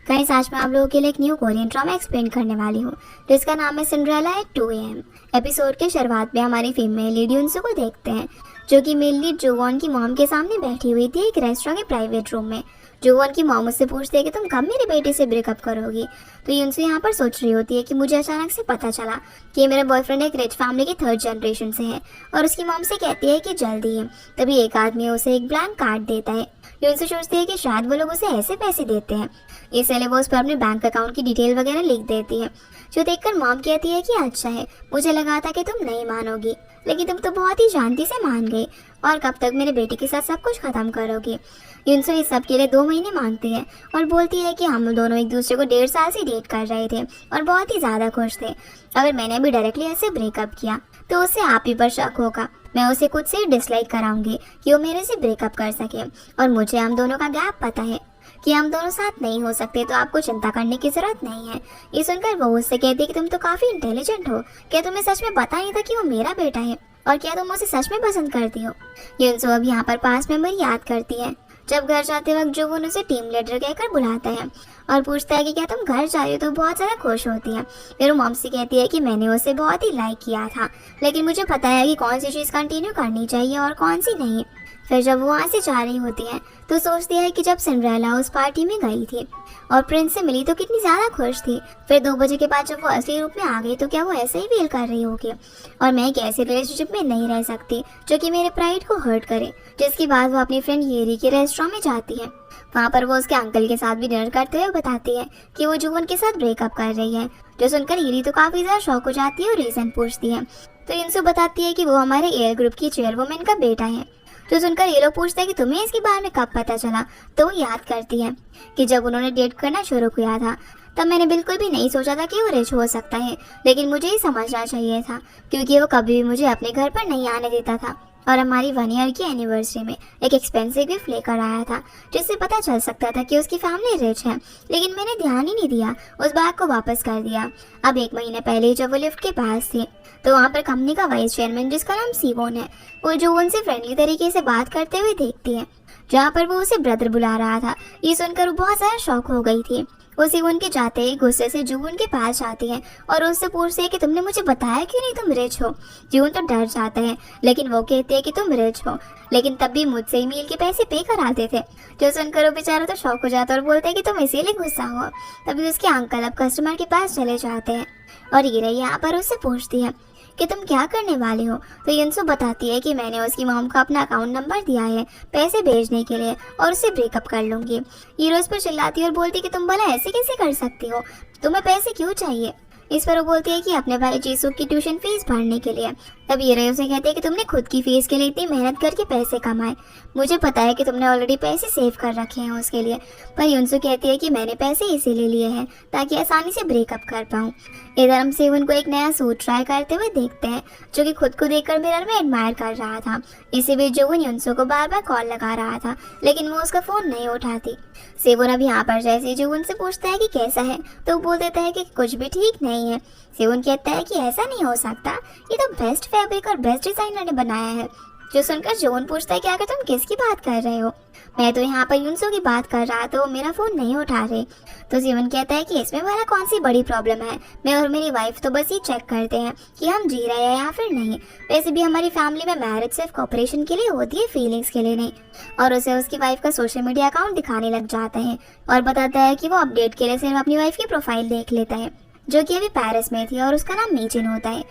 Guys, आज मैं आप लोगों के लिए एक न्यू कोरियन ड्रामा एक्सप्लेन करने वाली हूँ जिसका नाम है सिंड्रेला एट 2 AM। एपिसोड के शुरुआत में हमारी फीमेल लीड युनसो को देखते हैं जो कि मेल लीड जोवॉन की मॉम के सामने बैठी हुई थी एक रेस्टोरेंट के प्राइवेट रूम में। जोवॉन की मॉम उससे पूछती है कि तुम कब मेरे बेटे से ब्रेकअप करोगी। तो युनसो यहाँ पर सोच रही होती है कि मुझे अचानक से पता चला कि मेरा बॉयफ्रेंड एक रिच फैमिली की 3rd जनरेशन से है और उसकी मॉम से कहती है कि जल्दी है। तभी एक आदमी उसे एक ब्लैंक कार्ड देता है। युनसो सोचती है कि शायद वो लोग उसे ऐसे पैसे देते हैं, इसलिए वो उस पर अपने बैंक अकाउंट की डिटेल वगैरह लिख देती है। जो देखकर मॉम कहती है कि अच्छा है, मुझे लगा था कि तुम नहीं मानोगी, लेकिन तुम तो बहुत ही शांति से मान गई और कब तक मेरे बेटे के साथ सब कुछ खत्म करोगी। युनसो इस सब के लिए 2 महीने मांगती है और बोलती है कि हम दोनों एक दूसरे को 1.5 साल से डेट कर रहे थे और बहुत ही ज्यादा खुश थे। अगर मैंने भी डायरेक्टली ऐसे ब्रेकअप किया तो उससे आप ही पर शक होगा। मैं उसे खुद से डिसलाइक कराऊंगी कि वो मेरे से ब्रेकअप कर सके, और मुझे हम दोनों का गैप पता है कि हम दोनों साथ नहीं हो सकते, तो आपको चिंता करने की जरूरत नहीं है। ये सुनकर वो उससे कहती है कि तुम तो काफी इंटेलिजेंट हो, क्या तुम्हें सच में पता नहीं था कि वो मेरा बेटा है, और क्या तुम उसे सच में पसंद करती हो। युनसो अब यहाँ पर पास मेमोरी याद करती है जब घर जाते वक्त जोवॉन उसे टीम लीडर कहकर बुलाता है और पूछता है कि क्या तुम घर जा रही हो, तो बहुत ज़्यादा खुश होती है। फिर वो मॉम से कहती है कि मैंने उसे बहुत ही लाइक किया था, लेकिन मुझे पता है कि कौन सी चीज़ कंटिन्यू करनी चाहिए और कौन सी नहीं। फिर जब वो वहाँ से जा रही होती है तो सोचती है कि जब सिंड्रेला उस पार्टी में गई थी और प्रिंस से मिली तो कितनी ज़्यादा खुश थी। फिर 2 बजे के बाद जब वो असली रूप में आ गई तो क्या वो ऐसे ही फील कर रही होगी, और मैं एक ऐसे रिलेशनशिप में नहीं रह सकती जो कि मेरे प्राइड को हर्ट करे। जिसके बाद वो अपनी फ्रेंड येरी के रेस्टोरेंट में जाती है। वहाँ पर वो उसके अंकल के साथ भी डिनर करते हुए बताती है कि वो जोवॉन के साथ ब्रेकअप कर रही है। जो सुनकर येरी तो काफ़ी ज़्यादा शॉक हो जाती है और रीज़न पूछती है। तो युनसो बताती है कि वो हमारे एयर ग्रुप की चेयरवुमैन का बेटा है। जो सुनकर ये लोग पूछते हैं कि तुम्हें इसके बारे में कब पता चला, तो वो याद करती है कि जब उन्होंने डेट करना शुरू किया था तब मैंने बिल्कुल भी नहीं सोचा था कि वो रिच हो सकता है, लेकिन मुझे ही समझना चाहिए था क्योंकि वो कभी भी मुझे अपने घर पर नहीं आने देता था और हमारी 1 ईयर की एनिवर्सरी में एक एक्सपेंसिव गिफ्ट लेकर आया था जिससे पता चल सकता था कि उसकी फैमिली रिच है, लेकिन मैंने ध्यान ही नहीं दिया, उस बैग को वापस कर दिया। अब 1 महीने पहले जब वो लिफ्ट के पास थी तो वहाँ पर कंपनी का वाइस चेयरमैन जिसका नाम सीवोन है, वो जोवॉन से फ्रेंडली तरीके से बात करते हुए देखती है, जहाँ पर वो उसे ब्रदर बुला रहा था। ये सुनकर वो बहुत ज़्यादा शॉक हो गई थी। वो सीवोन के जाते ही गुस्से से जोवॉन के पास जाती है और उससे पूछती है कि तुमने मुझे बताया क्यों नहीं तुम रिच हो। जोवॉन तो डर जाता है, लेकिन वो कहते हैं कि तुम रिच हो, लेकिन तब भी मुझसे ही मील के पैसे पे कराते थे। जो सुनकर वो बेचारा तो शॉक हो जाता है और बोलते हैं कि तुम इसीलिए गुस्सा हो। तभी उसके अंकल अब कस्टमर के पास चले जाते हैं और हीरा यहाँ पर उससे पूछती है कि तुम क्या करने वाले हो। तो युनसो बताती है कि मैंने उसकी मॉम को अपना अकाउंट नंबर दिया है पैसे भेजने के लिए और उससे ब्रेकअप कर लूंगी। हीरो उस पर चिल्लाती है और बोलती है कि तुम भला ऐसे कैसे कर सकती हो, तुम्हें पैसे क्यों चाहिए। इस पर वो बोलती है कि अपने भाई जीसू की ट्यूशन फीस भरने के लिए। तब हीरो उसे कहते हैं कि तुमने खुद की फीस के लिए इतनी मेहनत करके पैसे कमाए, मुझे पता है कि तुमने ऑलरेडी पैसे सेव कर रखे हैं उसके लिए। पर युनसो कहती है कि मैंने पैसे इसीलिए लिए हैं ताकि आसानी से ब्रेकअप कर पाऊँ। इधर हम सेवन को एक नया सूट ट्राई करते हुए देखते हैं जो कि खुद को देखकर मिरर में एडमायर कर रहा था। इसी बीच जोवॉन युनसो को बार बार कॉल लगा रहा था, लेकिन वो उसका फोन नहीं उठाती। सेवन अब यहाँ पर जैसे जोवॉन से पूछता है कि कैसा है तो वो बोल देता है कि कुछ भी ठीक नहीं है। सेवन कहता है कि ऐसा नहीं हो सकता, ये तो बेस्ट फैब्रिक और बेस्ट डिजाइनर ने बनाया है। जो सुनकर जोवॉन पूछता है कि आखिर तुम किसकी बात कर रहे हो। मैं तो यहाँ पर युनसो की बात कर रहा था, वो मेरा फोन नहीं उठा रहे। तो जीवन कहता है कि इसमें वाला कौन सी बड़ी प्रॉब्लम है, मैं और मेरी वाइफ तो बस ये चेक करते हैं कि हम जी रहे हैं या फिर नहीं। वैसे भी हमारी फैमिली में मैरिज सिर्फ कॉपरेशन के लिए होती है, फीलिंग्स के लिए नहीं। और उसे उसकी वाइफ का सोशल मीडिया अकाउंट दिखाने लग जाता है और बताता है कि वो अपडेट के लिए सिर्फ अपनी वाइफ की प्रोफाइल देख लेता है जो कि अभी पेरिस में थी और उसका नाम मीचिन होता है।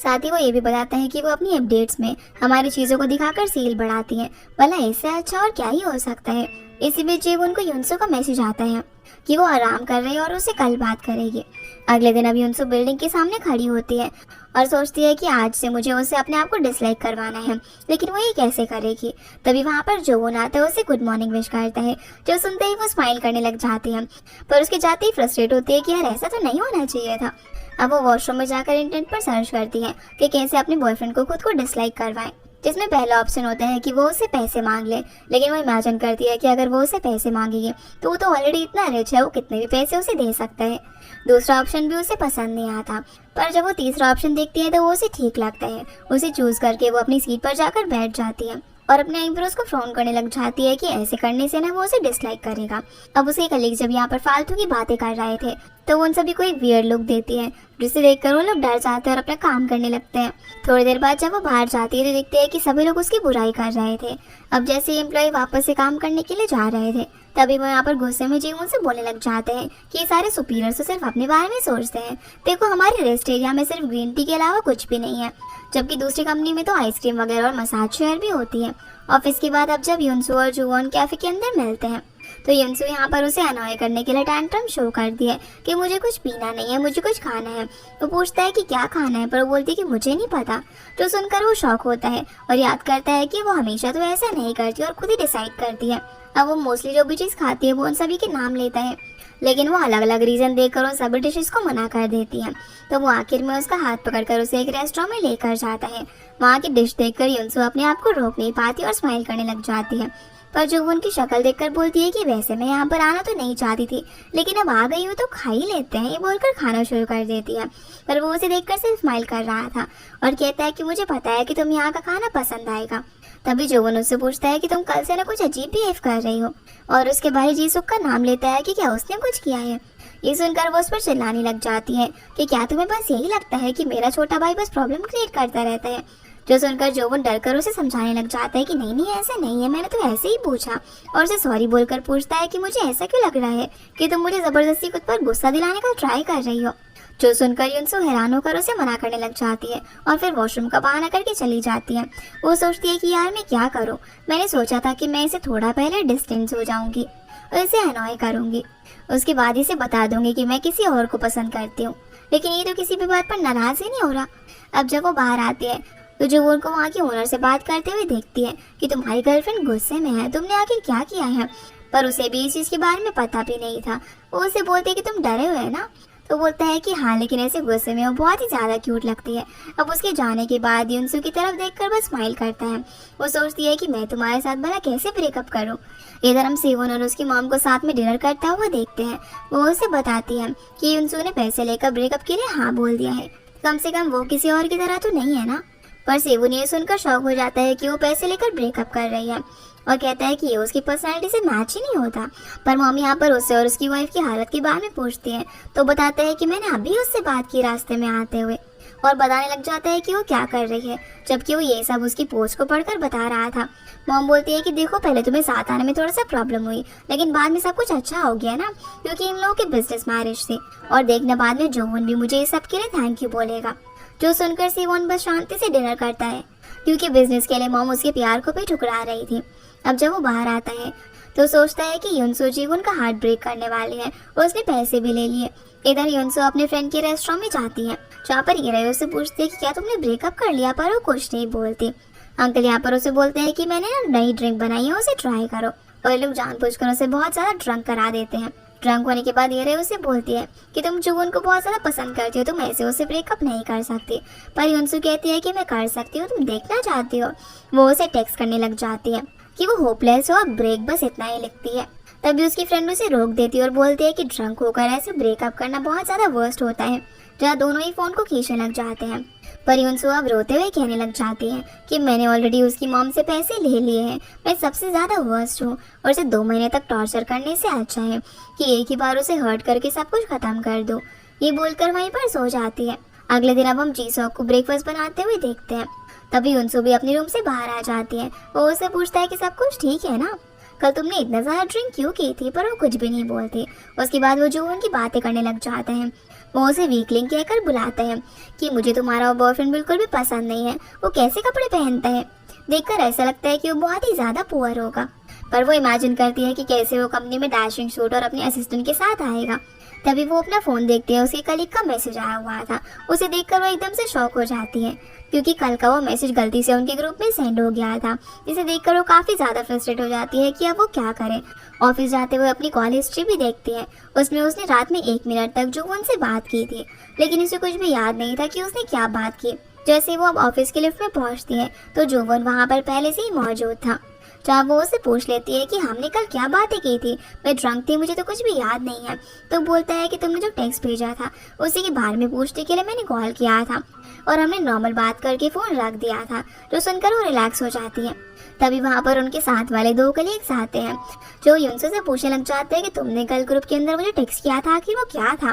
साथ ही वो ये भी बताता है कि वो अपनी अपडेट्स में हमारी चीज़ों को दिखाकर सेल बढ़ाती है, भला इससे अच्छा और क्या ही हो सकता है। इसी बीच जीवन को युनसो का मैसेज आता है कि वो आराम कर रही है और उससे कल बात करेगी। अगले दिन अब युनसो बिल्डिंग के सामने खड़ी होती है और सोचती है कि आज से मुझे उसे अपने आप को डिसलाइक करवाना है, लेकिन वो ये कैसे करेगी। तभी वहाँ पर जोवॉन आता है, उसे गुड मॉर्निंग विश करता है। जो सुनते ही वो स्माइल करने लग जाती है, पर उसके जाते ही फ्रस्ट्रेट होती है कि यार ऐसा तो नहीं होना चाहिए था। अब वो वॉशरूम में जाकर इंटरनेट पर सर्च करती है कि कैसे अपने बॉयफ्रेंड को खुद को डिसलाइक करवाएं, जिसमें पहला ऑप्शन होता है कि वो उससे पैसे मांग ले, लेकिन वो इमेजिन करती है कि अगर वो उससे पैसे मांगेगी तो वो तो ऑलरेडी इतना रिच है, वो कितने भी पैसे उसे दे सकता है। दूसरा ऑप्शन भी उसे पसंद नहीं आता, पर जब वो तीसरा ऑप्शन देखती है तो वो उसे ठीक लगता है। उसे चूज करके वो अपनी सीट पर जाकर बैठ जाती है और अपने आईब्रोज को फ्रॉन करने लग जाती है कि ऐसे करने से ना वो उसे डिसलाइक करेगा। अब उसके कलीग जब यहाँ पर फालतू की बातें कर रहे थे तो वो उन सभी को एक वियर्ड लुक देती है, जिसे देखकर वो लोग डर जाते हैं और अपना काम करने लगते हैं। थोड़ी देर बाद जब वो बाहर जाती है तो देखते हैं कि सभी लोग उसकी बुराई कर रहे थे। अब जैसे एम्प्लॉय वापस से काम करने के लिए जा रहे थे तभी वो यहाँ पर गुस्से में जीवन से बोलने लग जाते हैं कि ये सारे सुपीरियर्स तो सिर्फ अपने बारे में सोचते हैं। देखो हमारे रेस्ट एरिया में सिर्फ ग्रीन टी के अलावा कुछ भी नहीं है, जबकि दूसरी कंपनी में तो आइसक्रीम वगैरह और मसाज चेयर भी होती है। ऑफिस के बाद अब जब युनसू और जुवॉन कैफे के अंदर मिलते हैं तो युनसू यहाँ पर उसे अनॉय करने के लिए टैंट्रम शो करती है कि मुझे कुछ पीना नहीं है, मुझे कुछ खाना है। वो पूछता है कि क्या खाना है पर वो बोलती है कि मुझे नहीं पता। जो सुनकर वो शॉक होता है और याद करता है कि वो हमेशा तो ऐसा नहीं करती और खुद ही डिसाइड करती है। अब वो मोस्टली जो भी चीज़ खाती है वो उन सभी के नाम लेता है, लेकिन वो अलग अलग रीज़न देकर उन सभी डिशेस को मना कर देती है। तो वो आखिर में उसका हाथ पकड़कर उसे एक रेस्टोरेंट में लेकर जाता है। वहाँ की डिश देखकर युनसू अपने आप को रोक नहीं पाती और स्माइल करने लग जाती है, पर जो वो उनकी शक्ल देखकर बोलती है कि वैसे मैं यहाँ पर आना तो नहीं चाहती थी, लेकिन अब आ गई हूँ तो खा ही लेते हैं, ये बोलकर खाना शुरू कर देती है। पर वो उसे देखकर सिर्फ स्माइल कर रहा था और कहता है कि मुझे पता है कि तुम यहाँ का खाना पसंद आएगा। तभी जोवन उससे पूछता है कि तुम कल से ना कुछ अजीब बिहेव कर रही हो, और उसके भाई जीसुक का नाम लेता है कि क्या उसने कुछ किया है। ये सुनकर वो उस पर चिल्लाने लग जाती है कि क्या तुम्हें बस यही लगता है कि मेरा छोटा भाई बस प्रॉब्लम क्रिएट करता रहता है। जो सुनकर जोवन डरकर उसे समझाने लग जाता है कि नहीं नहीं ऐसा नहीं है, मैंने तो ऐसे ही पूछा, और उसे सॉरी बोलकर पूछता है कि मुझे ऐसा क्यों लग रहा है कि तुम मुझे जबरदस्ती खुद पर गुस्सा दिलाने का ट्राई कर रही हो। जो सुनकर युनसू हैरान होकर उसे मना करने लग जाती है और फिर वॉशरूम का बहाना करके चली जाती है। वो सोचती है कि यार मैं क्या करूं, मैंने सोचा था कि मैं इसे थोड़ा पहले डिस्टेंस हो जाऊंगी और इसे अनॉय करूंगी, उसके बाद इसे बता दूंगी कि मैं किसी और को पसंद करती हूँ, लेकिन ये तो किसी भी बात पर नाराज ही नहीं हो रहा। अब जब वो बाहर आती है तो जो वो उनको वहाँ के ओनर से बात करते हुए देखती है कि तुम्हारी गर्लफ्रेंड गुस्से में है, तुमने आखिर क्या किया है। पर उसे भी इस चीज़ के बारे में पता भी नहीं था। वो उसे बोलते कि तुम डरे हुए ना, तो बोलता है कि हाँ लेकिन ऐसे गुस्से में वो बहुत ही ज़्यादा क्यूट लगती है। अब उसके जाने के बाद युनसू की तरफ देखकर बस स्माइल करता है। वो सोचती है कि मैं तुम्हारे साथ भला कैसे ब्रेकअप करूँ। इधर हम सेवन और उसकी मॉम को साथ में डिनर करता हुआ देखते हैं। वो उसे बताती है कि युनसू ने पैसे लेकर ब्रेकअप के लिए हाँ बोल दिया है, कम से कम वो किसी और की तरह तो नहीं है ना। पर सेवन ये सुनकर शॉक हो जाता है कि वो पैसे लेकर ब्रेकअप कर रही है और कहता है कि ये उसकी पर्सनालिटी से मैच ही नहीं होता। पर मॉम यहाँ पर उससे और उसकी वाइफ की हालत के बारे में पूछती है तो बताता है कि मैंने अभी उससे बात की रास्ते में आते हुए, और बताने लग जाता है कि वो क्या कर रही है, जबकि वो ये सब उसकी पोस्ट को पढ़कर बता रहा था। मॉम बोलती है कि देखो पहले तुम्हें साथ आने में थोड़ा सा प्रॉब्लम हुई, लेकिन बाद में सब कुछ अच्छा हो गया ना, क्योंकि इन लोगों के बिजनेस मैरिज थे, और देखना बाद में जोवन भी मुझे इस सब के लिए थैंक यू बोलेगा। जो सुनकर सेवन बस शांति से डिनर करता है, क्योंकि बिजनेस के लिए मॉम उसके प्यार को भी ठुकरा रही थी। अब जब वो बाहर आता है तो सोचता है कि युनसू जीवन का हार्ट ब्रेक करने वाली है और उसने पैसे भी ले लिए। इधर युनसू अपने फ्रेंड के रेस्टोरेंट में जाती है, जहाँ पर हीरो उससे पूछती है कि क्या तुमने ब्रेकअप कर लिया, पर वो कुछ नहीं बोलती। अंकल यहाँ पर उसे बोलते हैं कि मैंने ना नई ड्रिंक बनाई है, उसे ट्राई करो, और लोग जानबूझकर उसे बहुत ज़्यादा ड्रंक करा देते हैं। ड्रंक होने के बाद ये उसे बोलती है कि तुम जुगुन को बहुत ज़्यादा पसंद करती हो, तुम ऐसे उसे ब्रेकअप नहीं कर सकती। पर युनसू कहती है कि मैं कर सकती हूँ, तुम देखना चाहती हो। वो उसे टेक्स्ट करने लग जाती है कि वो होपलेस हो, अब ब्रेक बस इतना ही लिखती है। तभी उसकी फ्रेंड उसे रोक देती है और बोलती है कि ड्रंक होकर ऐसे ब्रेकअप करना बहुत ज़्यादा वर्स्ट होता है, जहाँ दोनों ही फ़ोन को खींचने लग जाते हैं। पर युनसू अब रोते हुए कहने लग जाती है कि मैंने ऑलरेडी उसकी मॉम से पैसे ले लिए हैं, मैं सबसे ज़्यादा वर्स्ट हूँ, और उसे 2 महीने तक टॉर्चर करने से अच्छा है कि एक ही बार उसे हर्ट करके सब कुछ ख़त्म कर दो। ये बोलकर वहीं पर सो जाती है। अगले दिन अब हम जीसॉक को ब्रेकफास्ट बनाते हुए देखते हैं। तभी युनसू भी अपने रूम से बाहर आ जाती है। वो उससे पूछता है कि सब कुछ ठीक है ना, कल तुमने इतना ज़्यादा ड्रिंक क्यों की थी, पर वो कुछ भी नहीं बोलती। उसके बाद वो जो उनकी बातें करने लग जाते हैं। वो उसे वीकलिंग कहकर बुलाते हैं कि मुझे तुम्हारा बॉयफ्रेंड बिल्कुल भी पसंद नहीं है, वो कैसे कपड़े पहनता है, देखकर ऐसा लगता है कि वो बहुत ही ज़्यादा पुअर होगा। पर वो इमेजिन करती है कि कैसे वो कंपनी में डैशिंग सूट और अपने असिस्टेंट के साथ आएगा। तभी वो अपना फ़ोन देखती है, उसके कलीग का मैसेज आया हुआ था। उसे देखकर वो एकदम से शॉक हो जाती है, क्योंकि कल का वो मैसेज गलती से उनके ग्रुप में सेंड हो गया था। जिसे देखकर वो काफ़ी ज़्यादा फ्रस्ट्रेट हो जाती है कि अब वो क्या करे। ऑफिस जाते हुए अपनी कॉल हिस्ट्री भी देखती है। उसमें उसने रात में 1 मिनट तक जुगुन से बात की थी, लेकिन उसे कुछ भी याद नहीं था कि उसने क्या बात की। जैसे वो अब ऑफिस के लिफ्ट में पहुंचती है तो जुगुन वहां पर पहले से ही मौजूद था। जहाँ वो उससे पूछ लेती है कि हमने कल क्या बातें की थी। मैं ड्रंक थी, मुझे तो कुछ भी याद नहीं है। तो बोलता है कि तुमने जो टेक्स्ट भेजा था उसी के बारे में पूछने के लिए मैंने कॉल किया था और हमने नॉर्मल बात करके फ़ोन रख दिया था। जो सुनकर वो रिलैक्स हो जाती है। तभी वहाँ पर उनके साथ वाले 2 कलीग्स आते हैं जो युनसो से पूछने लग जाते हैं कि तुमने कल ग्रुप के अंदर मुझे टेक्स्ट किया था, आखिर वो क्या था।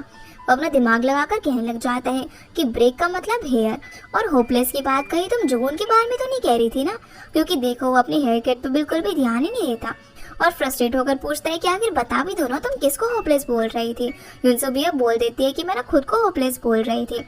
वो अपना दिमाग लगाकर कहने लग जाता है कि ब्रेक का मतलब हेयर, और होपलेस की बात कही तुम जून के बारे में तो नहीं कह रही थी ना, क्योंकि देखो वो अपनी हेयर कट पे बिल्कुल भी ध्यान ही नहीं देता। और फ्रस्ट्रेट होकर पूछता है कि आखिर बता भी दो ना तुम किसको होपलेस बोल रही थी। युनसो भी अब बोल देती है कि मैं ना खुद को होपलेस बोल रही थी,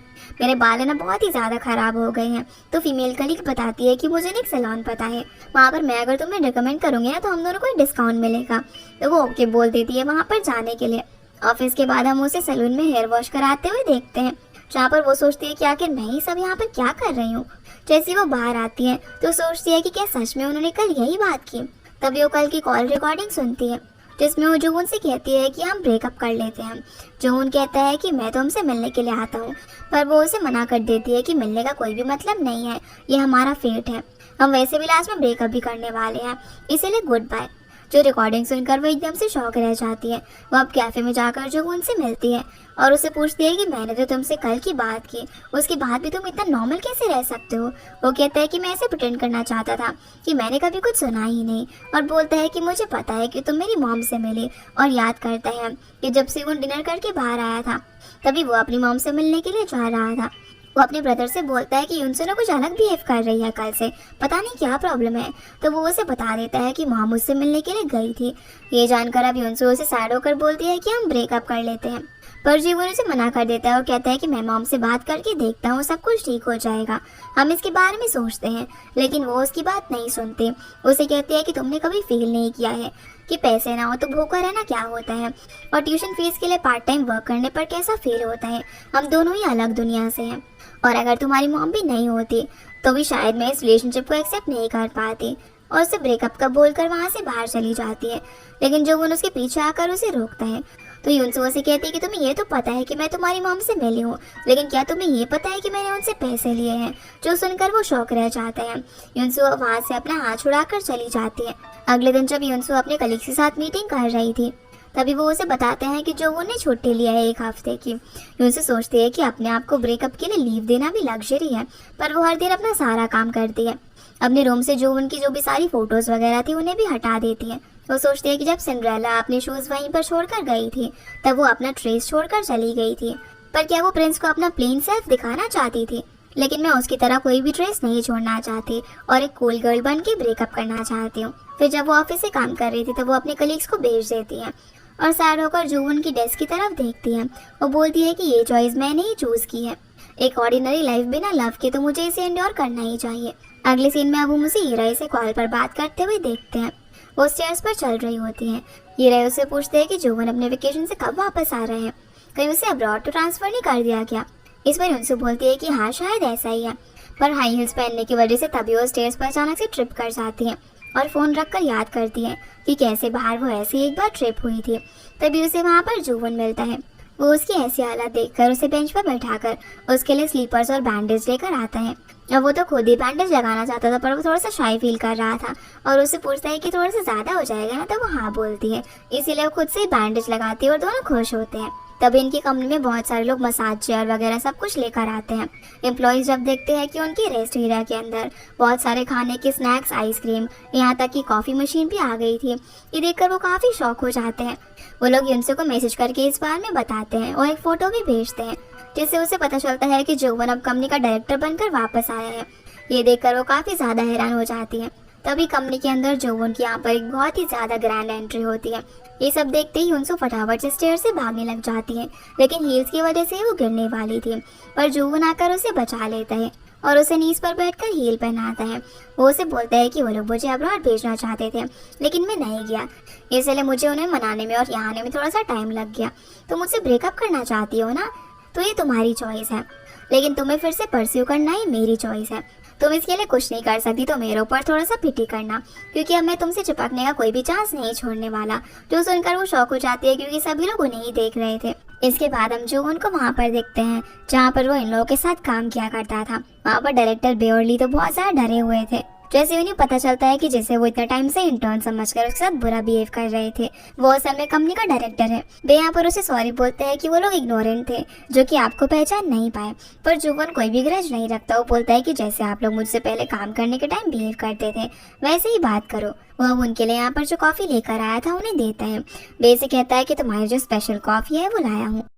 मेरे बाल ना बहुत ही ज़्यादा ख़राब हो गए हैं। तो फीमेल कलीग बताती है कि मुझे एक सैलून पता है, वहाँ पर मैं अगर तुम्हें रिकमेंड करूँगी ना तो हम दोनों को डिस्काउंट मिलेगा। तो वो ओके बोल देती है वहाँ पर जाने के लिए। ऑफिस के बाद हम उसे सैलून में हेयर वॉश कराते हुए देखते हैं, जहाँ पर वो सोचती है कि आखिर मैं ही सब यहाँ पर क्या कर रही हूँ। जैसे वो बाहर आती है तो सोचती है कि क्या सच में उन्होंने कल यही बात की। तभी वो कल की कॉल रिकॉर्डिंग सुनती है जिसमें वो जून से कहती है कि हम ब्रेकअप कर लेते हैं। जून कहता है कि मैं तो हमसे मिलने के लिए आता हूँ, पर वो उसे मना कर देती है कि मिलने का कोई भी मतलब नहीं है, ये हमारा फेट है, हम वैसे भी लास्ट में ब्रेकअप भी करने वाले हैं, इसीलिए गुड बाय। जो रिकॉर्डिंग सुनकर वो एकदम से शॉक रह जाती है। वो अब कैफे में जाकर जून से मिलती है और उसे पूछती है कि मैंने तो तुमसे कल की बात की, उसके बाद भी तुम इतना नॉर्मल कैसे रह सकते हो। वो कहता है कि मैं ऐसे प्रिटेंड करना चाहता था कि मैंने कभी कुछ सुना ही नहीं, और बोलता है कि मुझे पता है कि तुम मेरी मॉम से मिली। और याद करता है कि जब से वो डिनर करके बाहर आया था तभी वो अपनी मॉम से मिलने के लिए जा रहा था। वो अपने ब्रदर से बोलता है कि युनसो कुछ अलग बिहेव कर रही है कल से, पता नहीं क्या प्रॉब्लम है। तो वो उसे बता देता है कि मॉम उससे मिलने के लिए गई थी। ये जानकर अब युनसो उसे सैड होकर बोलती है कि हम ब्रेकअप कर लेते हैं, पर जीवन उसे मना कर देता है और कहता है कि मैं मॉम से बात करके देखता हूँ, सब कुछ ठीक हो जाएगा, हम इसके बारे में सोचते हैं। लेकिन वो उसकी बात नहीं सुनती। उसे कहती है कि तुमने कभी फील नहीं किया है कि पैसे ना हो तो भूखा रहना क्या होता है, और ट्यूशन फीस के लिए पार्ट टाइम वर्क करने पर कैसा फील होता है। हम दोनों ही अलग दुनिया से हैं, और अगर तुम्हारी मॉम भी नहीं होती तो भी शायद मैं इस रिलेशनशिप को एक्सेप्ट नहीं कर पाती। और उसे ब्रेकअप का बोलकर वहाँ से बाहर चली जाती है। लेकिन जून उसके पीछे आकर उसे रोकता है। तो युनसो से कहती है कि तुम्हें ये तो पता है कि मैं तुम्हारी मॉम से मिली हूँ, लेकिन क्या तुम्हें ये पता है कि मैंने उनसे पैसे लिए हैं। जो सुनकर वो शौक रह जाता है। युनसो वहाँ से अपना हाथ छुड़ाकर चली जाती है। अगले दिन जब युनसो अपने कलीग के साथ मीटिंग कर रही थी तभी वो उसे बताते हैं कि जो ने छुट्टी लिया है 1 हफ्ते की। युनसो सोचती है कि अपने आप को ब्रेकअप के लिए लीव देना भी लग्जरी है, पर वो हर दिन अपना सारा काम करती है। अपने रूम से जून की जो भी सारी फोटोज वगैरह थी उन्हें भी हटा देती है। वो सोचती है कि जब सिंड्रेला अपने शूज वहीं पर छोड़कर गई थी तब वो अपना ट्रेस छोड़कर चली गई थी, पर क्या वो प्रिंस को अपना प्लेन सेल्फ दिखाना चाहती थी। लेकिन मैं उसकी तरह कोई भी ट्रेस नहीं छोड़ना चाहती और एक कूल गर्ल बन के ब्रेकअप करना चाहती हूँ। फिर जब वो ऑफिस से काम कर रही थी तब वो अपने कलीग्स को भेज देती है और सैड होकर जून की डेस्क की तरफ देखती है। वो बोलती है कि ये चॉइस मैंने ही चूज की है, एक ऑर्डिनरी लाइफ बिना लव के, तो मुझे इसे एंड्योर करना ही चाहिए। अगले सीन में अब हम उसे हीरा से कॉल पर बात करते हुए देखते हैं। वो स्टेयर्स पर चल रही होती है। हीरा उससे पूछते हैं कि जूवन अपने वेकेशन से कब वापस आ रहे हैं, कहीं उसे अब्रॉड तो ट्रांसफर नहीं कर दिया क्या। इस पर उनसे बोलती है कि हाँ शायद ऐसा ही है, पर हाई हील्स पहनने की वजह से तभी वो स्टेयर्स पर अचानक से ट्रिप कर जाती है और फोन रखकर याद करती है कि कैसे बाहर वो ऐसे एक बार ट्रिप हुई थी। तभी उसे वहाँ पर जूवन मिलता है। वो उसकी ऐसी हालत देखकर उसे बेंच पर बैठाकर उसके लिए स्लीपर्स और बैंडेज लेकर आता है। अब वो तो खुद ही बैंडेज लगाना चाहता था, पर वो थोड़ा सा शाई फील कर रहा था और उससे पूछता है कि थोड़ा सा ज़्यादा हो जाएगा ना, तो वो हाँ बोलती है। इसीलिए वो खुद से ही बैंडेज लगाती है और दोनों खुश होते हैं। तभी इनकी कंपनी में बहुत सारे लोग मसाज चेयर वगैरह सब कुछ लेकर आते हैं। एम्प्लॉयज जब देखते हैं कि उनके रेस्ट एरिया के अंदर बहुत सारे खाने के स्नैक्स, आइसक्रीम, यहाँ तक कि कॉफ़ी मशीन भी आ गई थी, ये देखकर वो काफ़ी शौक हो जाते हैं। वो लोग युनसो को मैसेज करके इस बारे में बताते हैं और एक फ़ोटो भी भेजते हैं, जिससे उसे पता चलता है कि जूवन अब कंपनी का डायरेक्टर बनकर वापस आया है। ये देखकर वो काफ़ी ज़्यादा हैरान हो जाती है। तभी कंपनी के अंदर जूवन की यहाँ पर एक बहुत ही ज़्यादा ग्रैंड एंट्री होती है। ये सब देखते ही युनसो फटाफट से स्टेयर से भागने लग जाती है, लेकिन हील्स की वजह से वो गिरने वाली थी, पर जूवन आकर उसे बचा लेता है और उसे नीज पर बैठकर हील पहनाता है। वो उसे बोलता है कि वो लोग मुझे अब्रॉड भेजना चाहते थे, लेकिन मैं नहीं गया, इसलिए मुझे उन्हें मनाने में और यहाँ आने में थोड़ा सा टाइम लग गया। तुम मुझसे ब्रेकअप करना चाहती हो ना, तो ये तुम्हारी चॉइस है, लेकिन तुम्हें फिर से परस्यू करना ही मेरी चॉइस है। तुम इसके लिए कुछ नहीं कर सकती, तो मेरे ऊपर थोड़ा सा पिटी करना, क्योंकि अब मैं तुमसे चिपकने का कोई भी चांस नहीं छोड़ने वाला। जो सुनकर वो शौक हो जाती है, क्योंकि सभी लोग उन्हें ही देख रहे थे। इसके बाद हम जूवन को वहाँ पर देखते हैं जहाँ पर वो इन लोगों के साथ काम किया करता था। वहाँ पर डायरेक्टर बेओरली तो बहुत ज़्यादा डरे हुए थे। जैसे उन्हें पता चलता है कि जैसे वो इतना टाइम से इंटर्न समझकर उसके साथ बुरा बिहेव कर रहे थे, वो असल में कंपनी का डायरेक्टर है। वे यहाँ पर उसे सॉरी बोलते हैं कि वो लोग इग्नोरेंट थे जो कि आपको पहचान नहीं पाए, पर जुवन कोई भी ग्रज नहीं रखता। वो बोलता है कि जैसे आप लोग मुझसे पहले काम करने के टाइम बिहेव करते थे वैसे ही बात करो। वो अब उनके लिए यहाँ पर जो कॉफी लेकर आया था उन्हें देता है। वे से कहता है कि तुम्हारी जो स्पेशल कॉफी है वो लाया हूँ।